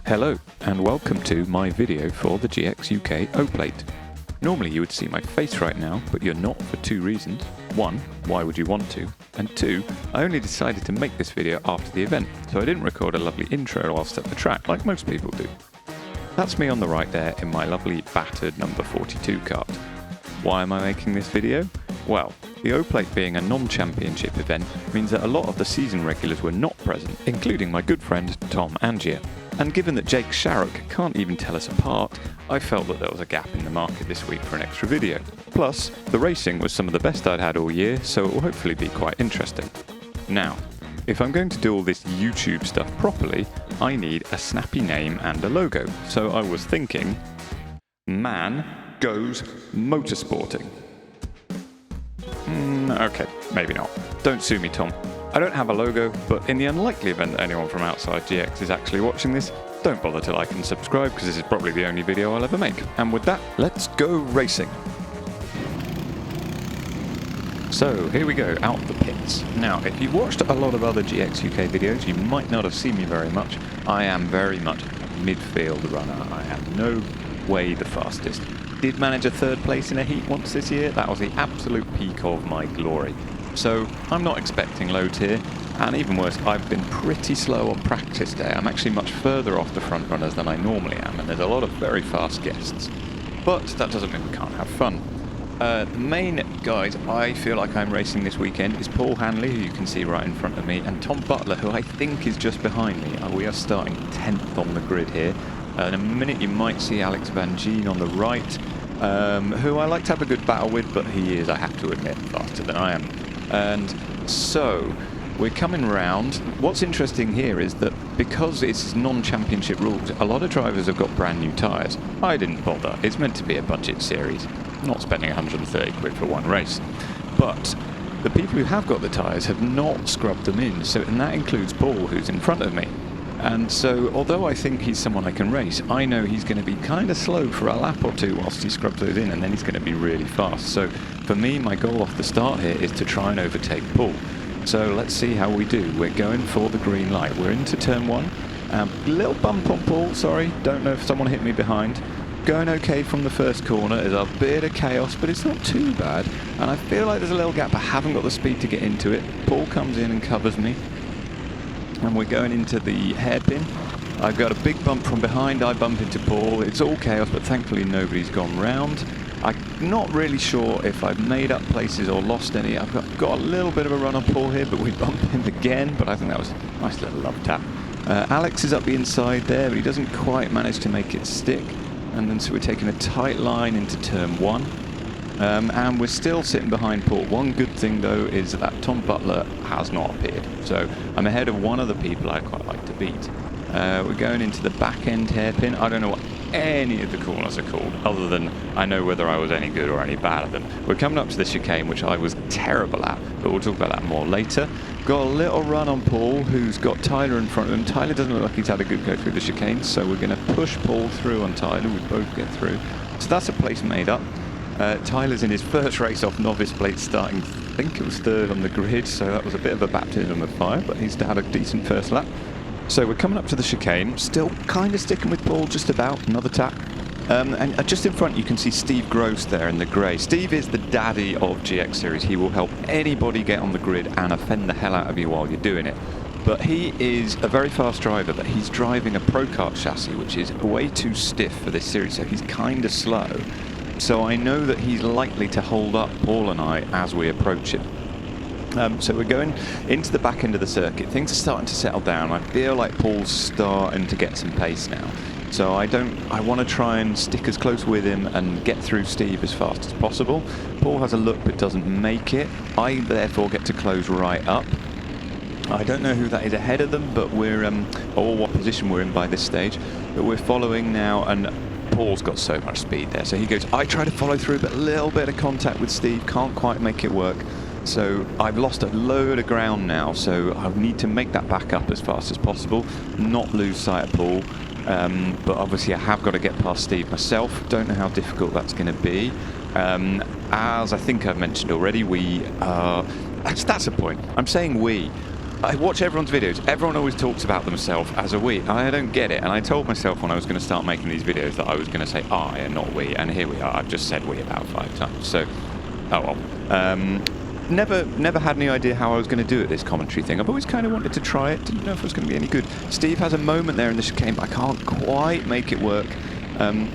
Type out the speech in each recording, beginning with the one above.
Hello and welcome to my video for the GX UK O-Plate. Normally you would see my face right now, but you're not for two reasons. One, why would you want to? And two, I only decided to make this video after the event, so I didn't record a lovely intro whilst at the track like most people do. That's me on the right there in my lovely battered number 42 kart. Why am I making this video? Well, the O-Plate being a non-championship event means that a lot of the season regulars were not present, including my good friend Tom Angier. And given that Jake Sharrock can't even tell us apart, I felt that there was a gap in the market this week for an extra video. Plus, the racing was some of the best I'd had all year, so it will hopefully be quite interesting. Now, if I'm going to do all this YouTube stuff properly, I need a snappy name and a logo. So I was thinking, Man Goes Motorsporting. Okay, maybe not. Don't sue me, Tom. I don't have a logo, but in the unlikely event that anyone from outside GX is actually watching this, don't bother to like and subscribe because this is probably the only video I'll ever make. And with that, let's go racing. So here we go, out the pits. Now, if you've watched a lot of other GX UK videos, you might not have seen me very much. I am very much a midfield runner. I am no way the fastest. Did manage a third place in a heat once this year. That was the absolute peak of my glory. So I'm not expecting loads here, and even worse, I've been pretty slow on practice day. I'm actually much further off the front runners than I normally am, and there's a lot of very fast guests. But that doesn't mean we can't have fun. The main guys I feel like I'm racing this weekend is Paul Hanley, who you can see right in front of me, and Tom Butler, who I think is just behind me. We are starting 10th on the grid here. In a minute you might see Alex Van Gien on the right, who I like to have a good battle with, but he is, I have to admit, faster than I am. And so we're coming round. What's interesting here is that because it's non-championship rules, a lot of drivers have got brand new tyres. I didn't bother. It's meant to be a budget series. I'm not spending 130 quid for one race. But the people who have got the tyres have not scrubbed them in, and that includes Paul, who's in front of me. And so, although I think he's someone I can race, I know he's going to be kind of slow for a lap or two whilst he scrubs those in, and then he's going to be really fast. So, for me, my goal off the start here is to try and overtake Paul. So, let's see how we do. We're going for the green light. We're into turn one. Little bump on Paul, sorry. Don't know if someone hit me behind. Going okay from the first corner. There's a bit of chaos, but it's not too bad. And I feel like there's a little gap. I haven't got the speed to get into it. Paul comes in and covers me. And we're going into the hairpin. I've got a big bump from behind. I bump into Paul. It's all chaos, but thankfully nobody's gone round. I'm not really sure if I've made up places or lost any. I've got a little bit of a run on Paul here, but we bump him again. But I think that was a nice little love tap. Alex is up the inside there, but he doesn't quite manage to make it stick. And then so we're taking a tight line into turn one. And we're still sitting behind Paul. One good thing though is that Tom Butler has not appeared, so I'm ahead of one of the people I'd quite like to beat. We're going into the back end hairpin. I don't know what any of the corners are called, other than I know whether I was any good or any bad at them. We're coming up to the chicane, which I was terrible at, but we'll talk about that more later. Got a little run on Paul, who's got Tyler in front of him. Tyler doesn't look like he's had a good go through the chicane, so we're going to push Paul through on Tyler. We both get through. So that's a place made up. Tyler's in his first race off novice plate, starting, I think it was third on the grid, so that was a bit of a baptism of fire, but he's had a decent first lap. So we're coming up to the chicane, still kind of sticking with Paul, just about, another tap. And just in front you can see Steve Gross there in the grey. Steve is the daddy of GX Series. He will help anybody get on the grid and offend the hell out of you while you're doing it. But he is a very fast driver, but he's driving a Pro Kart chassis, which is way too stiff for this series, so he's kind of slow. So I know that he's likely to hold up Paul and I as we approach him. So we're going into the back end of the circuit. Things are starting to settle down. I feel like Paul's starting to get some pace now. So I want to try and stick as close with him and get through Steve as fast as possible. Paul has a look but doesn't make it. I therefore get to close right up. I don't know who that is ahead of them, but we're or what position we're in by this stage. But we're following now, and Paul's got so much speed there, so he goes, I try to follow through, but a little bit of contact with Steve, can't quite make it work. So I've lost a load of ground now, so I need to make that back up as fast as possible, not lose sight of Paul. But obviously I have got to get past Steve myself. Don't know how difficult that's going to be. As I think I've mentioned already, that's a point. I'm saying we. I watch everyone's videos. Everyone always talks about themselves as a we. I don't get it. And I told myself when I was going to start making these videos that I was going to say I and not we. And here we are. I've just said we about 5 times. So, oh well. Never had any idea how I was going to do it, this commentary thing. I've always kind of wanted to try it. Didn't know if it was going to be any good. Steve has a moment there in the chicane, but I can't quite make it work.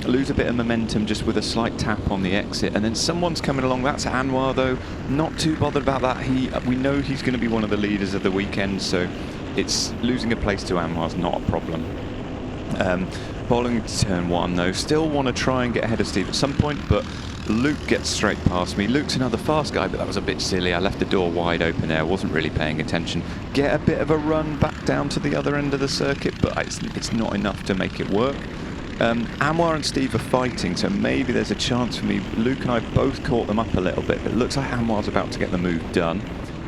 Lose a bit of momentum just with a slight tap on the exit, and then someone's coming along. That's Anwar, though. Not too bothered about that. We know he's going to be one of the leaders of the weekend, so it's losing a place to Anwar's not a problem. Following turn 1, though, still want to try and get ahead of Steve at some point, but Luke gets straight past me. Luke's another fast guy, but that was a bit silly. I left the door wide open there, wasn't really paying attention. Get a bit of a run back down to the other end of the circuit, but it's not enough to make it work. Anwar and Steve are fighting, so maybe there's a chance for me. Luke and I both caught them up a little bit, but it looks like Anwar's about to get the move done.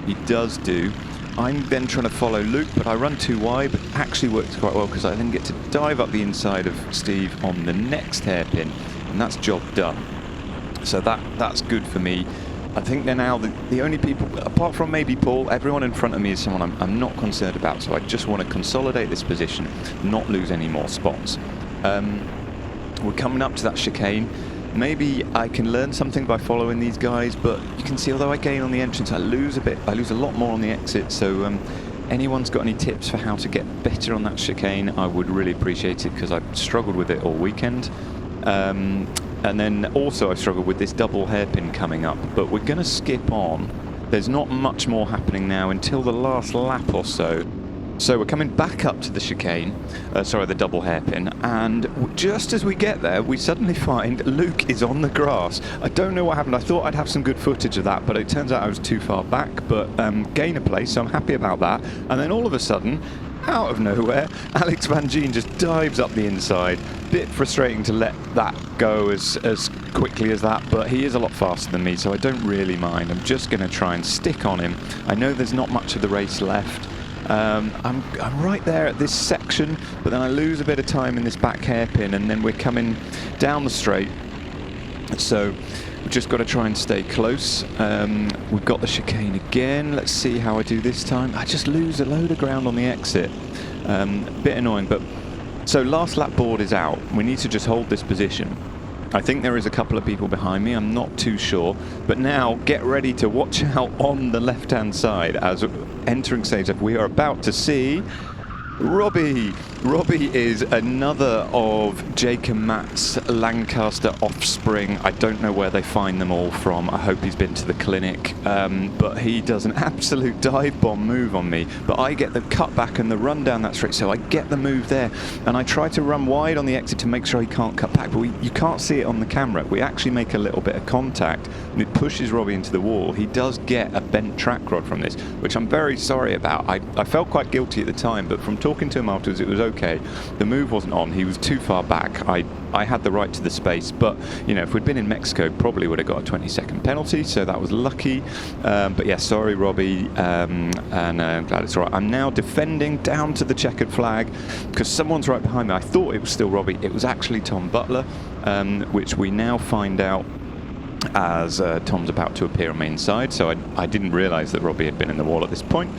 He does do. I'm then trying to follow Luke, but I run too wide, but actually works quite well because I then get to dive up the inside of Steve on the next hairpin, and that's job done. So that's good for me. I think they're now the only people, apart from maybe Paul, everyone in front of me is someone I'm not concerned about, so I just want to consolidate this position, not lose any more spots. We're coming up to that chicane. Maybe I can learn something by following these guys, but you can see although I gain on the entrance, I lose a lot more on the exit, so anyone's got any tips for how to get better on that chicane, I would really appreciate it, because I've struggled with it all weekend. And then also I struggled with this double hairpin coming up, but we're going to skip on. There's not much more happening now until the last lap or so. So we're coming back up to the chicane, the double hairpin, and just as we get there, we suddenly find Luke is on the grass. I don't know what happened. I thought I'd have some good footage of that, but it turns out I was too far back, but gain a place, so I'm happy about that. And then all of a sudden, out of nowhere, Alex Van Gien just dives up the inside. Bit frustrating to let that go as quickly as that, but he is a lot faster than me, so I don't really mind. I'm just going to try and stick on him. I know there's not much of the race left. I'm right there at this section, but then I lose a bit of time in this back hairpin, and then we're coming down the straight. So we've just got to try and stay close. We've got the chicane again. Let's see how I do this time. I just lose a load of ground on the exit. A bit annoying, but so last lap board is out. We need to just hold this position. I think there is a couple of people behind me, I'm not too sure, but now get ready to watch out on the left-hand side as entering stage F. We are about to see Robbie. Robbie is another of Jake and Matt's Lancaster offspring. I don't know where they find them all from. I hope he's been to the clinic, but he does an absolute dive bomb move on me, but I get the cutback and the run down that straight, so I get the move there, and I try to run wide on the exit to make sure he can't cut back, but you can't see it on the camera. We actually make a little bit of contact, and it pushes Robbie into the wall. He does get a bent track rod from this, which I'm very sorry about. I felt quite guilty at the time, but from talking to him afterwards, it was okay. The move wasn't on. He was too far back. I had the right to the space, but you know, if we'd been in Mexico, probably would have got a 20-second penalty, so that was lucky. But yeah, sorry Robbie, and I'm glad it's all right. I'm now defending down to the checkered flag because someone's right behind me. I thought it was still Robbie. It was actually Tom Butler, which we now find out as Tom's about to appear on my inside, so I didn't realise that Robbie had been in the wall at this point.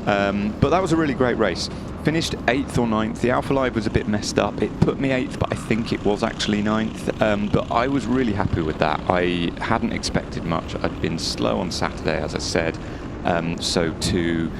But that was a really great race. Finished 8th or 9th. The Alpha Live was a bit messed up. It put me 8th, but I think it was actually 9th. But I was really happy with that. I hadn't expected much. I'd been slow on Saturday, as I said. So to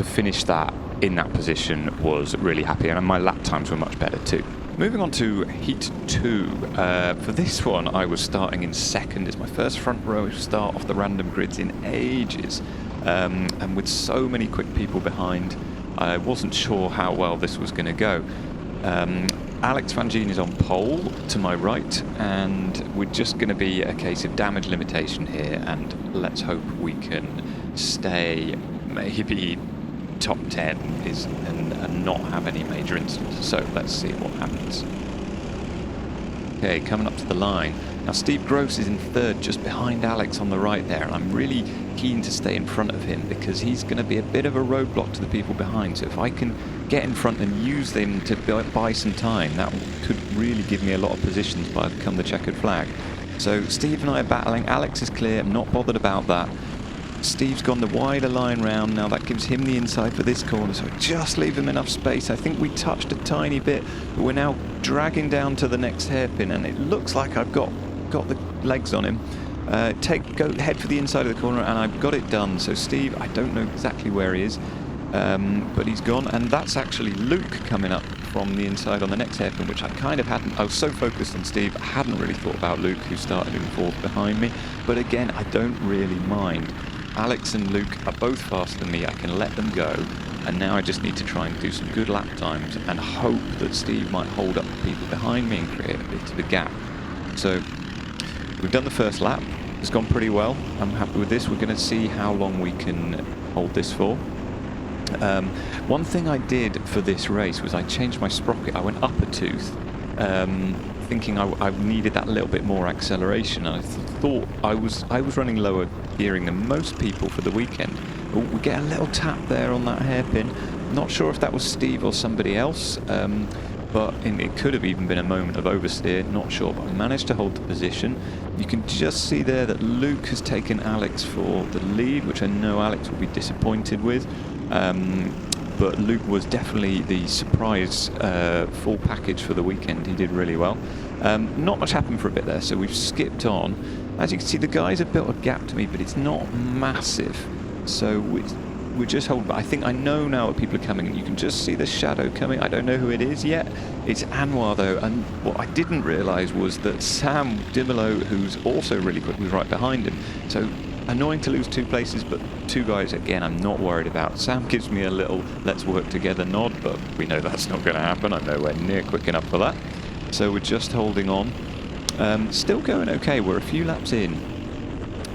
finish that in that position was really happy, and my lap times were much better too. Moving on to Heat 2. For this one, I was starting in 2nd. It's my first front row start off the random grids in ages. And with so many quick people behind, I wasn't sure how well this was going to go. Alex Van Gien is on pole to my right, and we're just going to be a case of damage limitation here, and let's hope we can stay maybe top 10 and not have any major incidents. So let's see what happens. Okay, coming up to the line. Now Steve Gross is in 3rd, just behind Alex on the right there, and I'm really keen to stay in front of him because he's going to be a bit of a roadblock to the people behind. So if I can get in front and use them to buy some time, that could really give me a lot of positions by the come the checkered flag. So Steve and I are battling. Alex is clear, I'm not bothered about that. Steve's gone the wider line round now. That gives him the inside for this corner, so just leave him enough space. I think we touched a tiny bit, but we're now dragging down to the next hairpin, and it looks like I've got the legs on him. Go head for the inside of the corner, and I've got it done. So Steve, I don't know exactly where he is, but he's gone, and that's actually Luke coming up from the inside on the next hairpin, which I kind of hadn't. I was so focused on Steve, I hadn't really thought about Luke, who started in fourth behind me. But again, I don't really mind. Alex and Luke are both faster than me. I can let them go, and now I just need to try and do some good lap times and hope that Steve might hold up the people behind me and create a bit of a gap. So we've done the first lap. It's gone pretty well. I'm happy with this. We're going to see how long we can hold this for. One thing I did for this race was I changed my sprocket. I went up a tooth, thinking I needed that little bit more acceleration. I thought I was running lower gearing than most people for the weekend. We get a little tap there on that hairpin. Not sure if that was Steve or somebody else, but it could have even been a moment of oversteer. Not sure, but I managed to hold the position. You can just see there that Luke has taken Alex for the lead, which I know Alex will be disappointed with. But Luke was definitely the surprise full package for the weekend. He did really well. Not much happened for a bit there, so we've skipped on. As you can see, the guys have built a gap to me, but it's not massive. So we're just holding. I think I know now that people are coming. You can just see the shadow coming. I don't know who it is yet. It's Anwar though, and what I didn't realise was that Sam Dimelo, who's also really quick, was right behind him. So annoying to lose 2 places, but 2 guys, again, I'm not worried about. Sam gives me a little let's work together nod, but we know that's not going to happen. I'm nowhere near quick enough for that. So we're just holding on. Still going okay. We're a few laps in,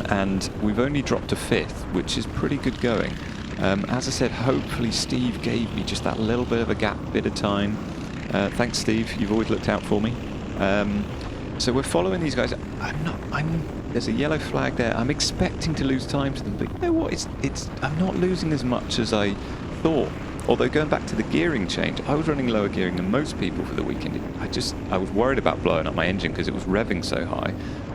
and we've only dropped to 5th, which is pretty good going. As I said, hopefully Steve gave me just that little bit of a gap, bit of time. Thanks, Steve. You've always looked out for me. So we're following these guys. There's a yellow flag there. I'm expecting to lose time to them, but you know what? I'm not losing as much as I thought. Although going back to the gearing change, I was running lower gearing than most people for the weekend. I was worried about blowing up my engine because it was revving so high.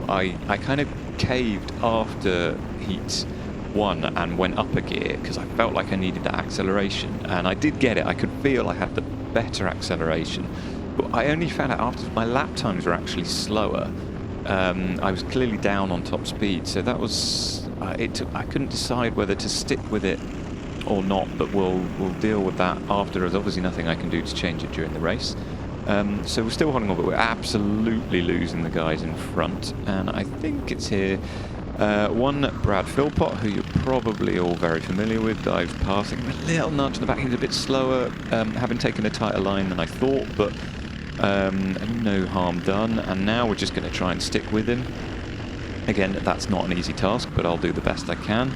I kind of caved after heat 1 and went up a gear because I felt like I needed that acceleration, and I did get it. I could feel I had the better acceleration, but I only found out after my lap times were actually slower. I was clearly down on top speed, so that was I couldn't decide whether to stick with it or not, but we'll deal with that after. There's obviously nothing I can do to change it during the race. So we're still holding on, but we're absolutely losing the guys in front, and I think it's here. One Brad Philpott, who you're probably all very familiar with, dives past. A little nudge in the back. He was a bit slower, having taken a tighter line than I thought, but no harm done. And now we're just going to try and stick with him. Again, that's not an easy task, but I'll do the best I can.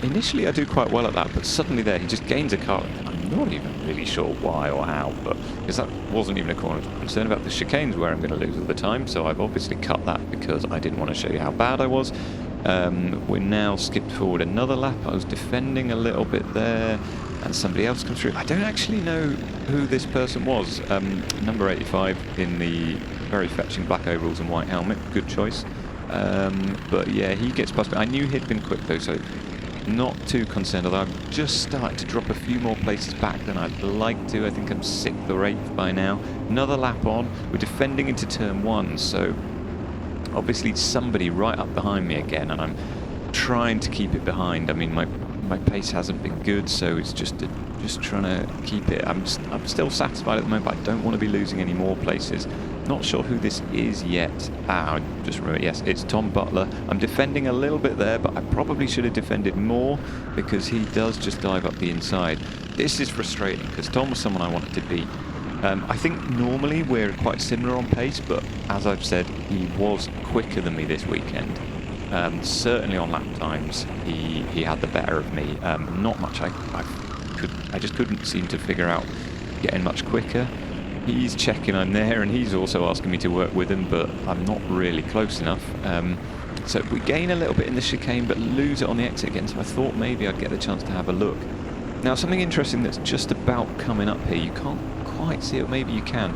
Initially I do quite well at that, but suddenly there he just gains a car. I'm not even really sure why or how, but because that wasn't even a corner. I was concerned about the chicanes where I'm going to lose all the time, so I've obviously cut that because I didn't want to show you how bad I was. We're now skipped forward another lap. I was defending a little bit there, and somebody else comes through. I don't actually know who this person was. Number 85 in the very fetching black overalls and white helmet. Good choice. But yeah, he gets past me. I knew he'd been quick though, so not too concerned, although I'm just starting to drop a few more places back than I'd like to. I think I'm 6th or 8th by now. Another lap on. We're defending into turn 1, so obviously somebody right up behind me again, and I'm trying to keep it behind. I mean, my pace hasn't been good, so it's just trying to keep it. I'm still satisfied at the moment, but I don't want to be losing any more places. Not sure who this is yet. I just remember, yes, it's Tom Butler. I'm defending a little bit there, but I probably should have defended more because he does just dive up the inside. This is frustrating because Tom was someone I wanted to beat. I think normally we're quite similar on pace, but as I've said, he was quicker than me this weekend. Certainly on lap times, he had the better of me. Not much. I just couldn't seem to figure out getting much quicker. He's checking I'm there, and he's also asking me to work with him, but I'm not really close enough. So we gain a little bit in the chicane, but lose it on the exit again, so I thought maybe I'd get the chance to have a look. Now, something interesting that's just about coming up here, you can't quite see it, maybe you can.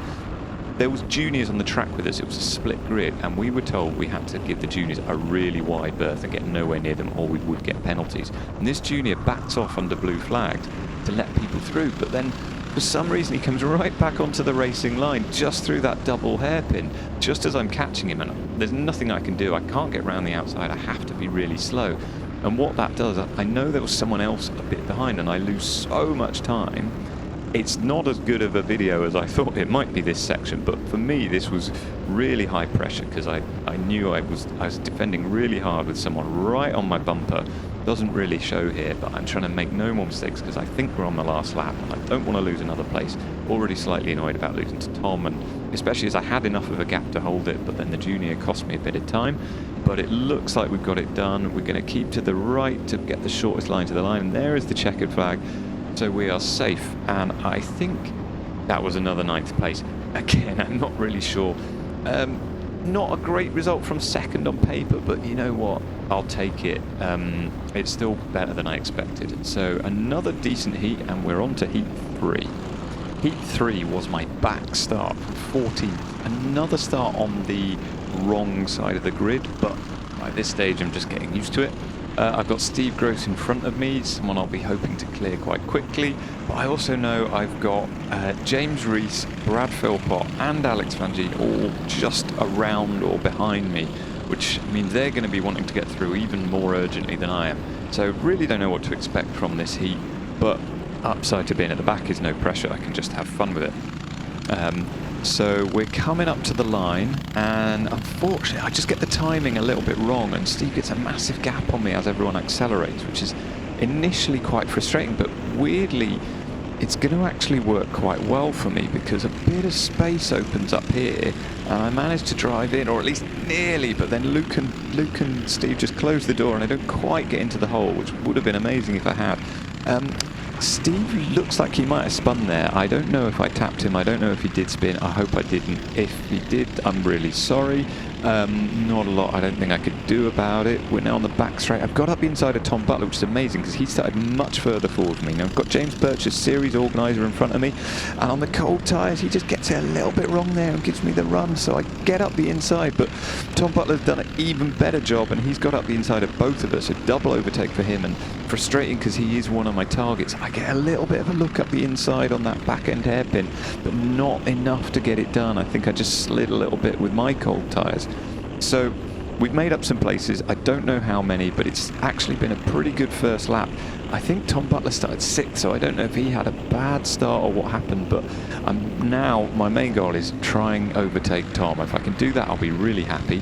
there was juniors on the track with us. It was a split grid, and we were told we had to give the juniors a really wide berth and get nowhere near them, or we would get penalties. And this junior backs off under blue flagged to let people through, but then for some reason he comes right back onto the racing line just through that double hairpin, just as I'm catching him, and there's nothing I can do. I can't get round the outside. I have to be really slow. And what that does, I know there was someone else a bit behind, and I lose so much time. It's not as good of a video as I thought it might be, this section, but for me this was really high pressure because I knew I was defending really hard with someone right on my bumper. Doesn't really show here, but I'm trying to make no more mistakes because I think we're on the last lap and I don't want to lose another place. Already slightly annoyed about losing to Tom, and especially as I had enough of a gap to hold it, but then the junior cost me a bit of time. But it looks like we've got it done. We're going to keep to the right to get the shortest line to the line, and there is the checkered flag. So we are safe, and I think that was another 9th place. Again, I'm not really sure. Not a great result from second on paper, but you know what? I'll take it. It's still better than I expected. So another decent heat, and we're on to heat 3. Heat 3 was my back start from 14th. Another start on the wrong side of the grid, but by this stage I'm just getting used to it. I've got Steve Gross in front of me, someone I'll be hoping to clear quite quickly, but I also know I've got James Rees, Brad Philpott and Alex Van Gee all just around or behind me, which means they're going to be wanting to get through even more urgently than I am. So really don't know what to expect from this heat, but upside to being at the back is no pressure. I can just have fun with it. So we're coming up to the line, and unfortunately I just get the timing a little bit wrong, and Steve gets a massive gap on me as everyone accelerates, which is initially quite frustrating, but weirdly it's going to actually work quite well for me because a bit of space opens up here and I managed to drive in, or at least nearly, but then Luke and Steve just closed the door and I don't quite get into the hole, which would have been amazing if I had. Steve looks like he might have spun there. I don't know if I tapped him. I don't know if he did spin. I hope I didn't. If he did, I'm really sorry. Not a lot I don't think I could do about it. We're now on the back straight. I've got up the inside of Tom Butler, which is amazing because he started much further forward from me. Now I've got James Birch, a series organiser, in front of me, and on the cold tyres he just gets it a little bit wrong there and gives me the run, so I get up the inside, but Tom Butler's done an even better job and he's got up the inside of both of us, a double overtake for him, and frustrating because he is one of my targets. I get a little bit of a look up the inside on that back end hairpin, but not enough to get it done. I think I just slid a little bit with my cold tyres. So we've made up some places. I don't know how many, but it's actually been a pretty good first lap. I think Tom Butler started 6th, so I don't know if he had a bad start or what happened, but now my main goal is trying overtake Tom. If I can do that, I'll be really happy.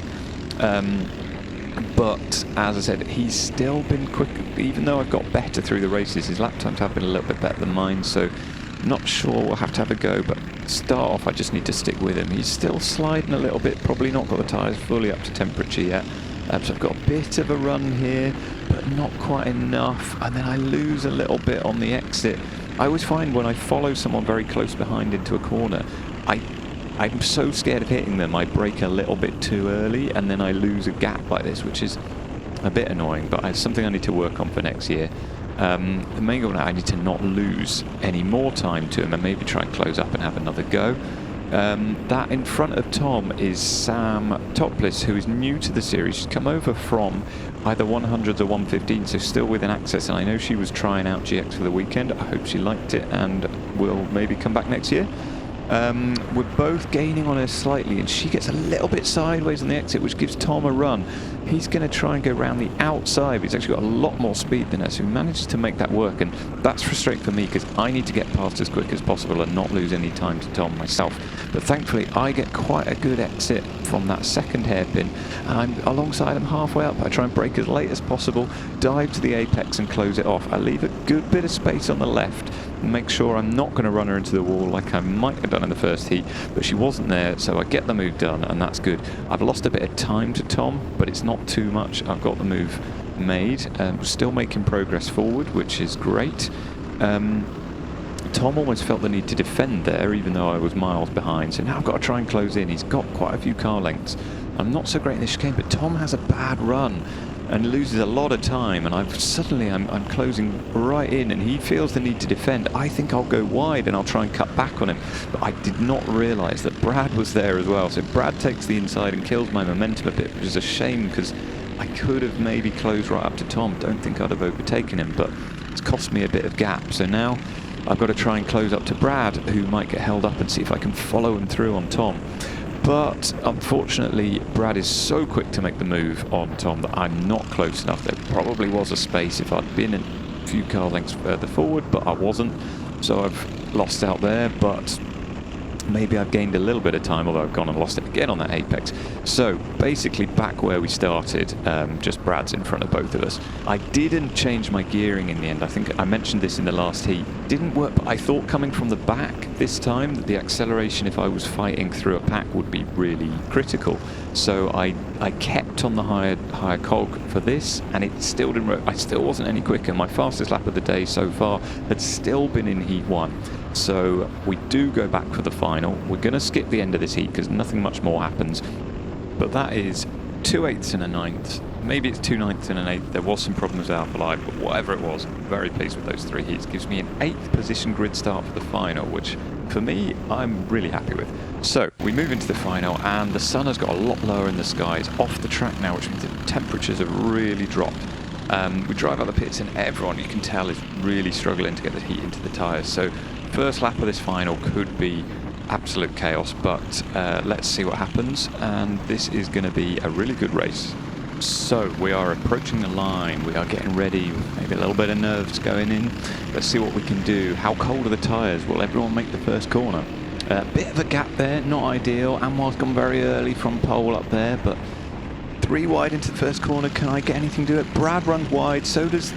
But as I said, he's still been quick, even though I've got better through the races. His lap times have been a little bit better than mine, so not sure we'll have to have a go, but start off I just need to stick with him. He's still sliding a little bit, probably not got the tyres fully up to temperature yet. So I've got a bit of a run here, but not quite enough, and then I lose a little bit on the exit. I always find when I follow someone very close behind into a corner, I'm so scared of hitting them, I brake a little bit too early and then I lose a gap like this, which is a bit annoying, but it's something I need to work on for next year. The main goal now, I need to not lose any more time to him and maybe try and close up and have another go. That in front of Tom is Sam Topless, who is new to the series. She's come over from either 100s or 115, so still within access, and I know she was trying out GX for the weekend. I hope she liked it and will maybe come back next year. We're both gaining on her slightly, and she gets a little bit sideways on the exit, which gives Tom a run. He's going to try and go around the outside, but he's actually got a lot more speed than her, so he manages to make that work, and that's frustrating for me because I need to get past as quick as possible and not lose any time to Tom myself. But thankfully I get quite a good exit from that second hairpin, and I'm alongside him halfway up. I try and brake as late as possible, dive to the apex and close it off. I leave a good bit of space on the left, make sure I'm not going to run her into the wall like I might have done in the first heat, but she wasn't there, so I get the move done, and that's good. I've lost a bit of time to Tom, but it's not too much. I've got the move made, still making progress forward, which is great. Tom almost felt the need to defend there, even though I was miles behind, so now I've got to try and close in. He's got quite a few car lengths. I'm not so great in this chicane, but Tom has a bad run. and loses a lot of time, and I'm closing right in, and he feels the need to defend. I think I'll go wide and I'll try and cut back on him, but I did not realise that Brad was there as well. So Brad takes the inside and kills my momentum a bit, which is a shame because I could have maybe closed right up to Tom. Don't think I'd have overtaken him, but it's cost me a bit of gap. So now I've got to try and close up to Brad, who might get held up, and see if I can follow him through on Tom. But unfortunately, Brad is so quick to make the move on Tom that I'm not close enough. There probably was a space if I'd been a few car lengths further forward, but I wasn't. So I've lost out there, but maybe I've gained a little bit of time, although I've gone and lost it again on that apex. So basically back where we started, just Brad's in front of both of us. I didn't change my gearing in the end. I think I mentioned this in the last heat. Didn't work, but I thought coming from the back this time that the acceleration, if I was fighting through a pack, would be really critical. So I kept on the higher cog for this, and it still didn't work. I still wasn't any quicker. My fastest lap of the day so far had still been in heat 1. So we do go back for the final. We're going to skip the end of this heat because nothing much more happens. But that is 2 8ths and a 9th. Maybe it's 2 9ths and an 8th. There was some problems with Alpha Live, but whatever it was, I'm very pleased with those 3 heats. Gives me an 8th position grid start for the final, which for me, I'm really happy with. So we move into the final, and the sun has got a lot lower in the skies off the track now, which means the temperatures have really dropped. We drive out the pits, and everyone, you can tell, is really struggling to get the heat into the tyres. So first lap of this final could be absolute chaos, but let's see what happens. And this is going to be a really good race. So we are approaching the line. We are getting ready, maybe a little bit of nerves going in. Let's see what we can do. How cold are the tyres? Will everyone make the first corner? A bit of a gap there, not ideal. Anwar's gone very early from pole up there, but 3 wide into the first corner. Can I get anything to do it? Brad runs wide, so does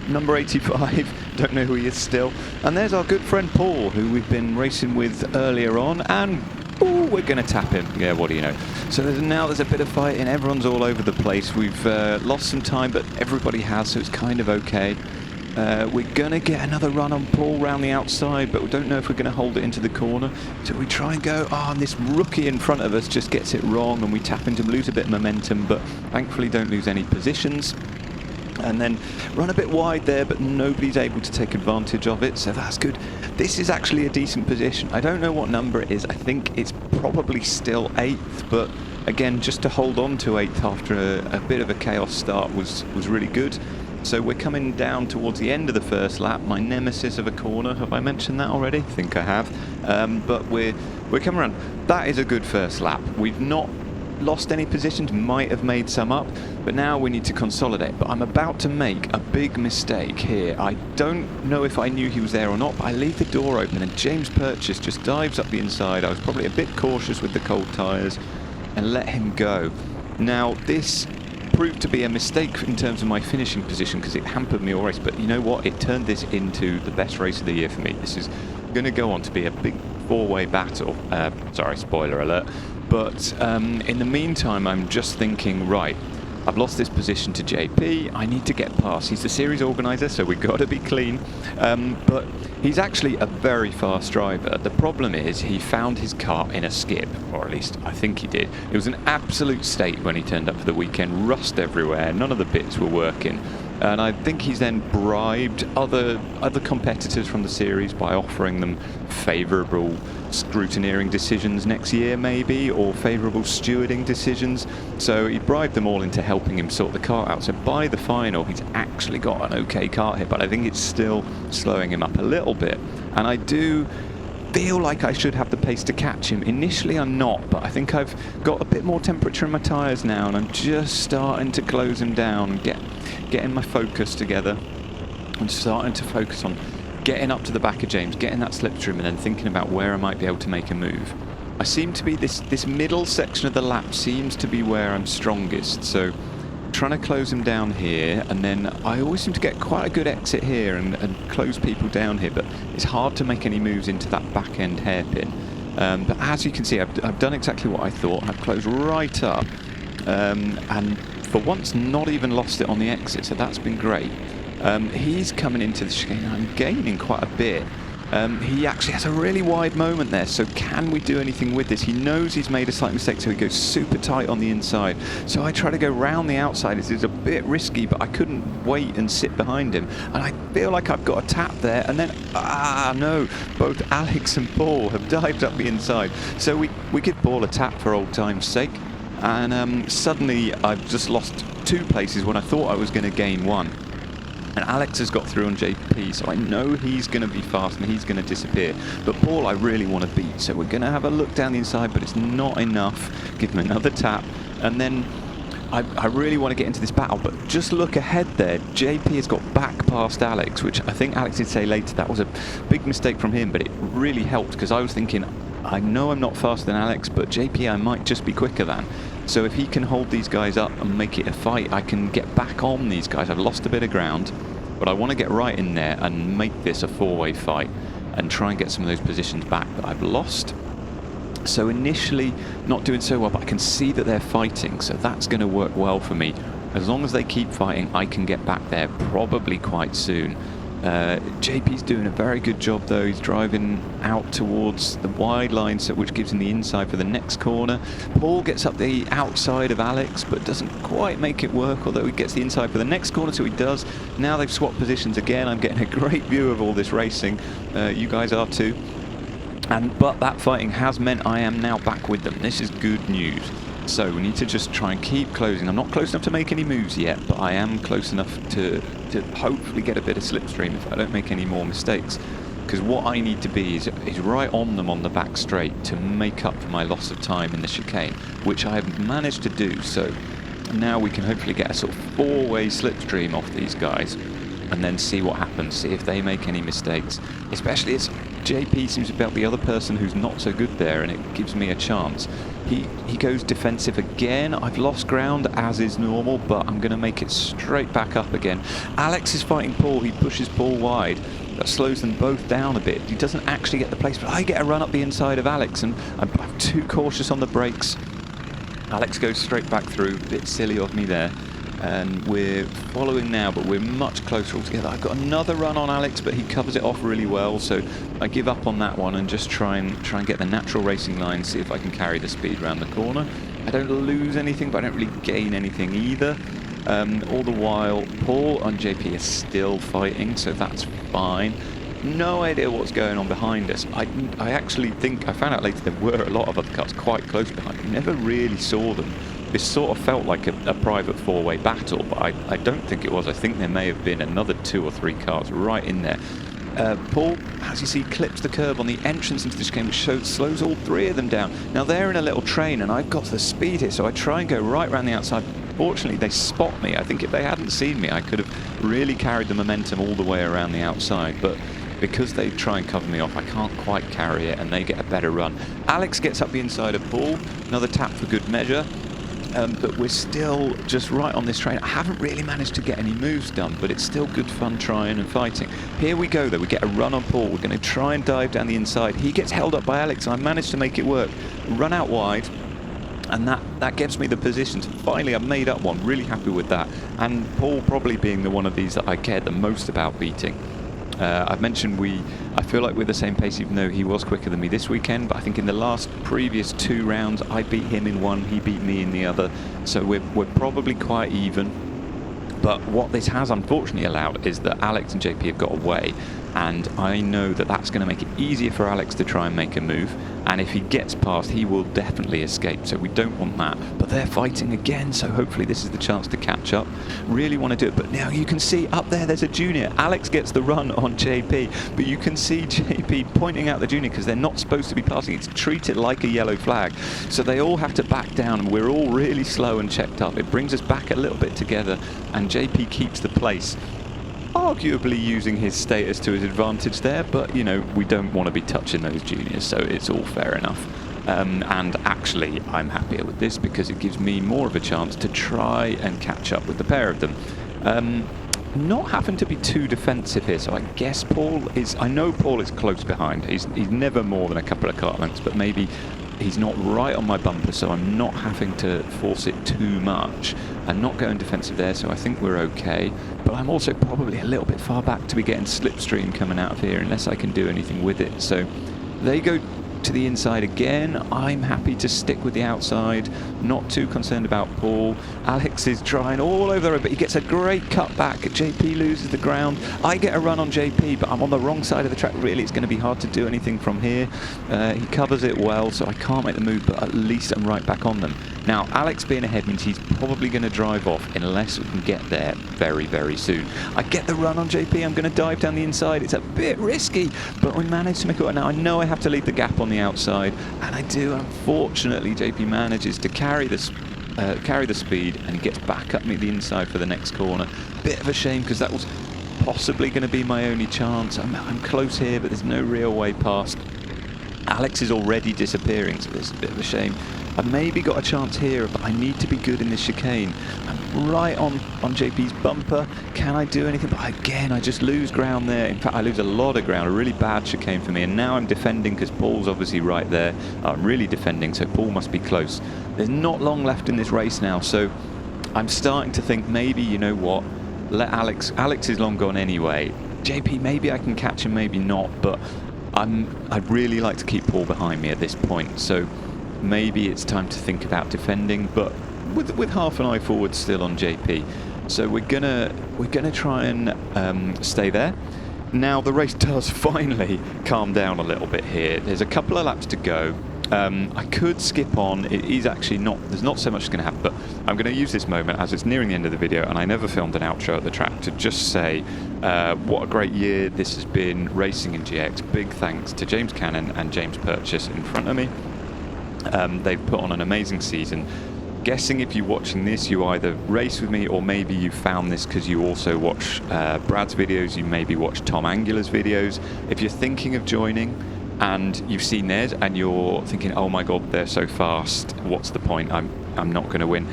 number 85. Don't know who he is still. And there's our good friend Paul, who we've been racing with earlier on, and ooh, we're going to tap him. Yeah, what do you know? So now there's a bit of fighting. Everyone's all over the place. We've lost some time, but everybody has, so it's kind of okay. We're going to get another run on Paul round the outside, but we don't know if we're going to hold it into the corner. So we try and go, and this rookie in front of us just gets it wrong, and we tap into him, lose a bit of momentum, but thankfully don't lose any positions. And then run a bit wide there, but nobody's able to take advantage of it, so that's good. This is actually a decent position. I don't know what number it is. I think it's probably still 8th, but again, just to hold on to 8th after a bit of a chaos start was really good. So we're coming down towards the end of the first lap. My nemesis of a corner, have I mentioned that already? I think I have. But we're coming around. That is a good first lap. We've not lost any positions, might have made some up, but now we need to consolidate. But I'm about to make a big mistake here. I don't know if I knew he was there or not, but I leave the door open and James Purchase just dives up the inside. I was probably a bit cautious with the cold tyres and let him go. Now this proved to be a mistake in terms of my finishing position because it hampered me all race, but you know what, it turned this into the best race of the year for me. This is going to go on to be a big 4-way battle. Sorry, spoiler alert. But in the meantime, I'm just thinking, right, I've lost this position to JP. I need to get past. He's the series organizer, so we've got to be clean. But he's actually a very fast driver. The problem is he found his car in a skip, or at least I think he did. It was an absolute state when he turned up for the weekend. Rust everywhere. None of the bits were working. And I think he's then bribed other competitors from the series by offering them favourable scrutineering decisions next year maybe, or favourable stewarding decisions. So he bribed them all into helping him sort the car out. So by the final he's actually got an okay car here, but I think it's still slowing him up a little bit. And I do feel like I should have the pace to catch him. Initially I'm not, but I think I've got a bit more temperature in my tyres now, and I'm just starting to close him down and getting my focus together. I'm starting to focus on getting up to the back of James, getting that slipstream, and then thinking about where I might be able to make a move. I seem to be, this middle section of the lap seems to be where I'm strongest, so trying to close him down here, and then I always seem to get quite a good exit here and close people down here, but it's hard to make any moves into that back end hairpin. But as you can see, I've done exactly what I thought. I've closed right up, and for once not even lost it on the exit, so that's been great. He's coming into the chicane. I'm gaining quite a bit, He actually has a really wide moment there, so can we do anything with this? He knows he's made a slight mistake, so he goes super tight on the inside. So I try to go round the outside. It's a bit risky, but I couldn't wait and sit behind him. And I feel like I've got a tap there, and then, no, both Alex and Paul have dived up the inside. So we give Paul a tap for old time's sake, and suddenly I've just lost 2 places when I thought I was going to gain 1. And Alex has got through on JP, so I know he's going to be fast and he's going to disappear. But Paul I really want to beat, so we're going to have a look down the inside, but it's not enough. Give him another tap, and then I really want to get into this battle, but just look ahead there. JP has got back past Alex, which I think Alex did say later that was a big mistake from him, but it really helped because I was thinking, I know I'm not faster than Alex, but JP I might just be quicker than. So if he can hold these guys up and make it a fight, I can get back on these guys. I've lost a bit of ground, but I want to get right in there and make this a 4-way fight and try and get some of those positions back that I've lost. So initially not doing so well, but I can see that they're fighting, so that's going to work well for me. As long as they keep fighting, I can get back there probably quite soon. JP's doing a very good job though. He's driving out towards the wide line, which gives him the inside for the next corner. Paul gets up the outside of Alex, but doesn't quite make it work, although he gets the inside for the next corner, so he does. Now they've swapped positions again. I'm getting a great view of all this racing. You guys are too. But that fighting has meant I am now back with them. This is good news. So we need to just try and keep closing. I'm not close enough to make any moves yet, but I am close enough to hopefully get a bit of slipstream if I don't make any more mistakes. Because what I need to be is right on them on the back straight to make up for my loss of time in the chicane, which I have managed to do. So now we can hopefully get a sort of 4-way slipstream off these guys and then see what happens, see if they make any mistakes. Especially as JP seems to be the other person who's not so good there, and it gives me a chance. He goes defensive again. I've lost ground as is normal, but I'm going to make it straight back up again. Alex is fighting Paul. He pushes Paul wide. That slows them both down a bit. He doesn't actually get the place, but I get a run up the inside of Alex, and I'm too cautious on the brakes. Alex goes straight back through. A bit silly of me there. And we're following now, but we're much closer altogether. I've got another run on Alex, but he covers it off really well, so I give up on that one and just try and get the natural racing line, see if I can carry the speed around the corner. I don't lose anything, but I don't really gain anything either. All the while, Paul and JP are still fighting, so that's fine. No idea what's going on behind us. I actually think, I found out later there were a lot of other cars quite close behind me. Never really saw them. This sort of felt like a private 4-way battle, but I don't think it was. I think there may have been another 2 or 3 cars right in there. Paul, as you see, clips the curb on the entrance into this game, which slows all 3 of them down. Now they're in a little train, and I've got the speed here, so I try and go right around the outside. Fortunately, they spot me. I think if they hadn't seen me, I could have really carried the momentum all the way around the outside, but because they try and cover me off, I can't quite carry it, and they get a better run. Alex gets up the inside of Paul, another tap for good measure. But we're still just right on this train. I haven't really managed to get any moves done, but it's still good fun trying and fighting. Here we go though, we get a run on Paul. We're going to try and dive down the inside. He gets held up by Alex, and I managed to make it work. Run out wide, and that gives me the position. So finally I've made up one, really happy with that. And Paul probably being the one of these that I cared the most about beating. I've mentioned I feel like we're the same pace, even though he was quicker than me this weekend, but I think in the previous 2 rounds I beat him in one, he beat me in the other, so we're probably quite even. But what this has unfortunately allowed is that Alex and JP have got away, and I know that that's going to make it easier for Alex to try and make a move, and if he gets past, he will definitely escape, so we don't want that. But they're fighting again, so hopefully this is the chance to catch up. Really want to do it, but now you can see up there's a junior. Alex gets the run on JP, but you can see JP pointing out the junior because they're not supposed to be passing. It's treated like a yellow flag, so they all have to back down, and we're all really slow and checked up. It brings us back a little bit together, and JP keeps the place, arguably using his status to his advantage there, but you know, we don't want to be touching those juniors, so it's all fair enough. And actually I'm happier with this because it gives me more of a chance to try and catch up with the pair of them. Not having to be too defensive here, so I guess I know Paul is close behind. He's never more than a couple of car lengths, but maybe he's not right on my bumper, so I'm not having to force it too much. I'm not going defensive there, so I think we're okay. But I'm also probably a little bit far back to be getting slipstream coming out of here unless I can do anything with it. So they go to the inside again. I'm happy to stick with the outside, not too concerned about Paul. Alex is trying all over the road, but he gets a great cut back. JP loses the ground. I get a run on JP, but I'm on the wrong side of the track. Really, it's going to be hard to do anything from here. He covers it well, so I can't make the move, but at least I'm right back on them. Now, Alex being ahead means he's probably going to drive off unless we can get there very, very soon. I get the run on JP. I'm going to dive down the inside. It's a bit risky, but we managed to make it. Now, I know I have to leave the gap on the outside, and I do. Unfortunately, JP manages to carry the speed, and he gets back up me the inside for the next corner. Bit of a shame, because that was possibly going to be my only chance. I'm close here, but there's no real way past. Alex is already disappearing, so it's a bit of a shame. I've maybe got a chance here, but I need to be good in this chicane. I'm right on JP's bumper. Can I do anything? But again, I just lose ground there. In fact, I lose a lot of ground. A really bad chicane for me. And now I'm defending because Paul's obviously right there. I'm really defending, so Paul must be close. There's not long left in this race now, so I'm starting to think maybe, you know what, let Alex is long gone anyway. JP, maybe I can catch him, maybe not, but I'd really like to keep Paul behind me at this point. So maybe it's time to think about defending, but with half an eye forward still on JP. So we're gonna try and stay there. Now the race does finally calm down a little bit here. There's a couple of laps to go. I could skip on. It is actually not, there's not so much going to happen, but I'm going to use this moment as it's nearing the end of the video, and I never filmed an outro at the track, to just say what a great year this has been racing in GX. Big thanks to James Cannon and James Purchase in front of me. They've put on an amazing season. Guessing if you're watching this, you either race with me, or maybe you found this because you also watch Brad's videos, you maybe watch Tom Angula's videos. If you're thinking of joining and you've seen theirs and you're thinking, oh my god, they're so fast, what's the point, I'm not going to win.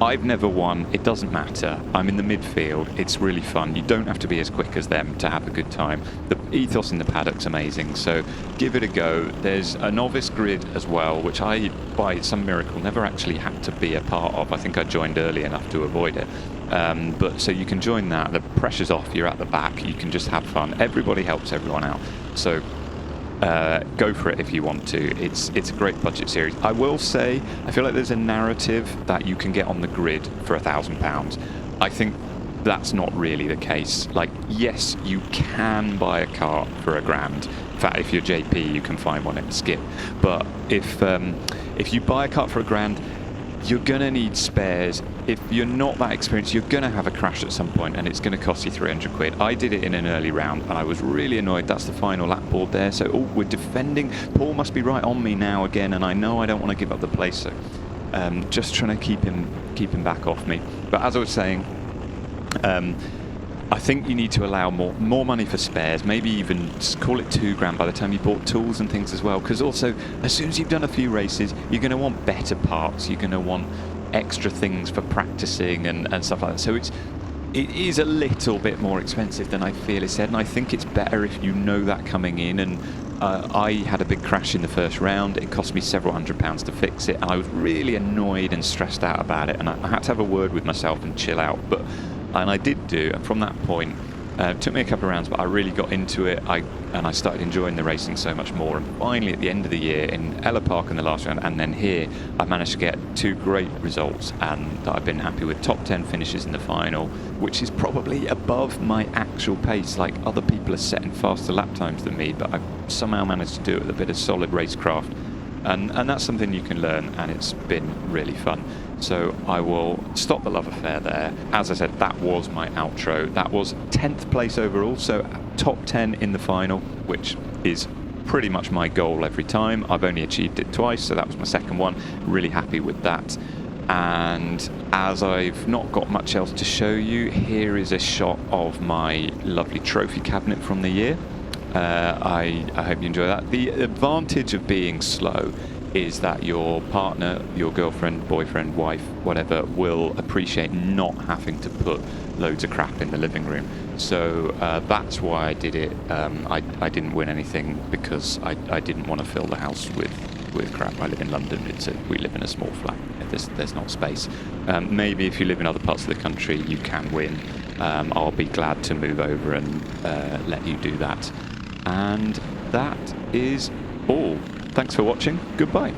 I've never won, it doesn't matter. I'm in the midfield, it's really fun. You don't have to be as quick as them to have a good time. The ethos in the paddock's amazing, so give it a go. There's a novice grid as well, which I, by some miracle, never actually had to be a part of. I think I joined early enough to avoid it. But so you can join that, the pressure's off, you're at the back, you can just have fun. Everybody helps everyone out. So go for it if you want to. It's a great budget series. I will say, I feel like there's a narrative that you can get on the grid for £1,000. I think that's not really the case. Like, yes, you can buy a car for £1,000. In fact, if you're JP, you can find one at Skip. But if you buy a car for £1,000, you're gonna need spares. If you're not that experienced, you're gonna have a crash at some point, and it's gonna cost you 300 quid. I did it in an early round, and I was really annoyed. That's the final lap board there. So, oh, we're defending. Paul must be right on me now again, and I know I don't want to give up the place. So, just trying to keep him back off me. But as I was saying, I think you need to allow more money for spares, maybe even call it £2,000 by the time you bought tools and things as well, because also as soon as you've done a few races, you're going to want better parts, you're going to want extra things for practicing and stuff like that. So it is a little bit more expensive than I feel it said, and I think it's better if you know that coming in. And I had a big crash in the first round. It cost me several £100s to fix it, and I was really annoyed and stressed out about it, and I had to have a word with myself and chill out. And I did do, and from that point, it took me a couple of rounds, but I really got into it, and I started enjoying the racing so much more. And finally, at the end of the year, in Ella Park in the last round, and then here, I managed to get 2 great results, and that I've been happy with. Top 10 finishes in the final, which is probably above my actual pace. Like, other people are setting faster lap times than me, but I've somehow managed to do it with a bit of solid racecraft. And that's something you can learn, and it's been really fun. So I will stop the love affair there. As I said, that was my outro. That was 10th place overall, so top 10 in the final, which is pretty much my goal every time. I've only achieved it twice, so that was my second one. Really happy with that. And as I've not got much else to show you, here is a shot of my lovely trophy cabinet from the year. I hope you enjoy that. The advantage of being slow is that your partner, your girlfriend, boyfriend, wife, whatever, will appreciate not having to put loads of crap in the living room. So that's why I did it. I didn't win anything because I didn't want to fill the house with with crap. I live in London. We live in a small flat. There's not space. Maybe if you live in other parts of the country, you can win. I'll be glad to move over and let you do that. And that is all. Thanks for watching. Goodbye.